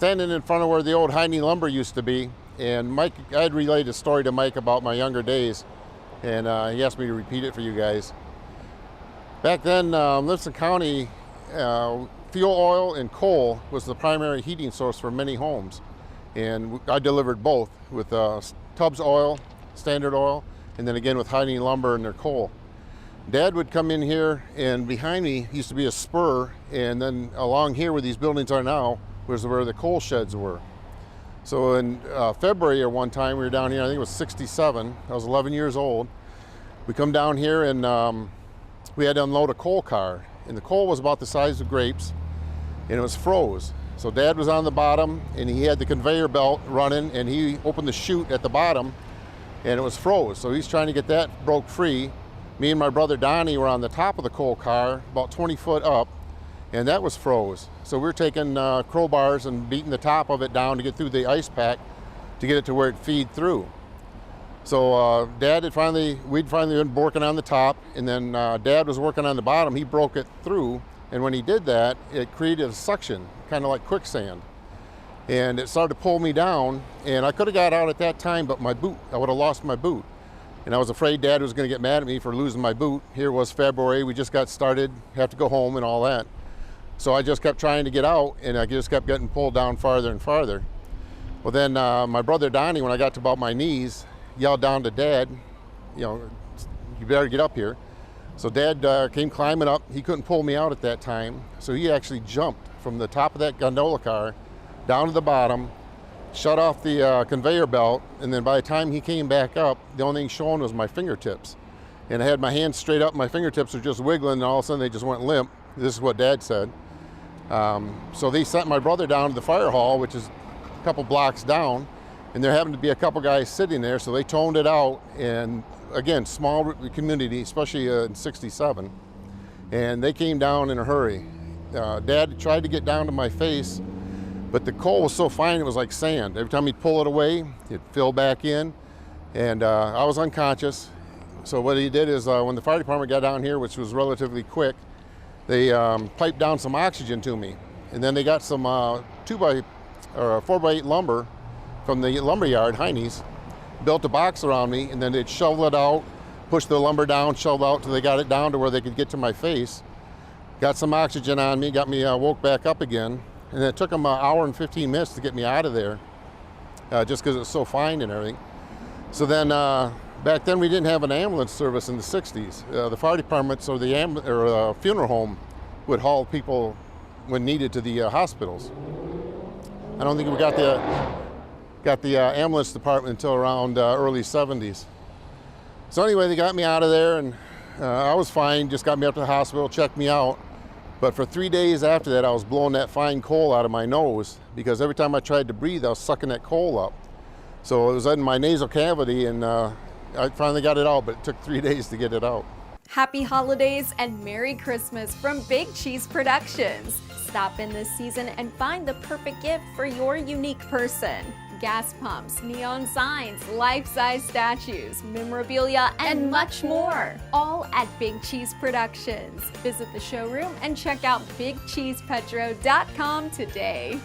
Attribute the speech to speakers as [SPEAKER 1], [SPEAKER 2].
[SPEAKER 1] standing in front of where the old Heine lumber used to be, and Mike, I'd relayed a story to Mike about my younger days, and he asked me to repeat it for you guys. Back then, Livingston County, fuel oil and coal was the primary heating source for many homes, and I delivered both with Tubbs oil, Standard oil, and then again with Heine lumber and their coal. Dad would come in here, and behind me used to be a spur, and then along here where these buildings are now was where the coal sheds were. So in February or one time, we were down here, I think it was 67, I was 11 years old. We come down here and we had to unload a coal car, and the coal was about the size of grapes, and it was froze. So Dad was on the bottom, and he had the conveyor belt running, and he opened the chute at the bottom, and it was froze. So he's trying to get that broke free. Me and my brother Donnie were on the top of the coal car, about 20 foot up, and that was froze. So we were taking crowbars and beating the top of it down to get through the ice pack to get it to where it feed through. So we'd finally been working on the top, and then Dad was working on the bottom. He broke it through, and when he did that, it created a suction, kind of like quicksand. And it started to pull me down, and I could have got out at that time, but my boot, I would have lost my boot. And I was afraid Dad was going to get mad at me for losing my boot. Here was February, we just got started, have to go home and all that. So I just kept trying to get out, and I just kept getting pulled down farther and farther. Well then my brother Donnie, when I got to about my knees, yelled down to Dad, you better get up here. So Dad came climbing up. He couldn't pull me out at that time, so he actually jumped from the top of that gondola car down to the bottom, shut off the conveyor belt, and then by the time he came back up, the only thing showing was my fingertips. And I had my hands straight up, my fingertips were just wiggling, and all of a sudden they just went limp. This is what Dad said. So they sent my brother down to the fire hall, which is a couple blocks down, and there happened to be a couple guys sitting there, so they toned it out, and again, small community, especially in 67, and they came down in a hurry. Dad tried to get down to my face, but the coal was so fine it was like sand. Every time he'd pull it away, it'd fill back in, and I was unconscious. So what he did is when the fire department got down here, which was relatively quick, they piped down some oxygen to me, and then they got some 4x8 lumber from the lumber yard, Heine's, built a box around me, and then they'd shovel it out, push the lumber down, shovel out till they got it down to where they could get to my face. Got some oxygen on me, got me woke back up again, and it took them an hour and 15 minutes to get me out of there, just because it was so fine and everything. So then, back then we didn't have an ambulance service in the 60s. The fire departments or the funeral home would haul people when needed to the hospitals. I don't think we got the ambulance department until around early 70s. So anyway, they got me out of there, and I was fine, just got me up to the hospital, checked me out. But for 3 days after that, I was blowing that fine coal out of my nose, because every time I tried to breathe, I was sucking that coal up. So it was in my nasal cavity, and I finally got it out, but it took 3 days to get it out.
[SPEAKER 2] Happy holidays and Merry Christmas from Big Cheese Productions. Stop in this season and find the perfect gift for your unique person. Gas pumps, neon signs, life-size statues, memorabilia, and much more. All at Big Cheese Productions. Visit the showroom and check out BigCheesePetro.com today.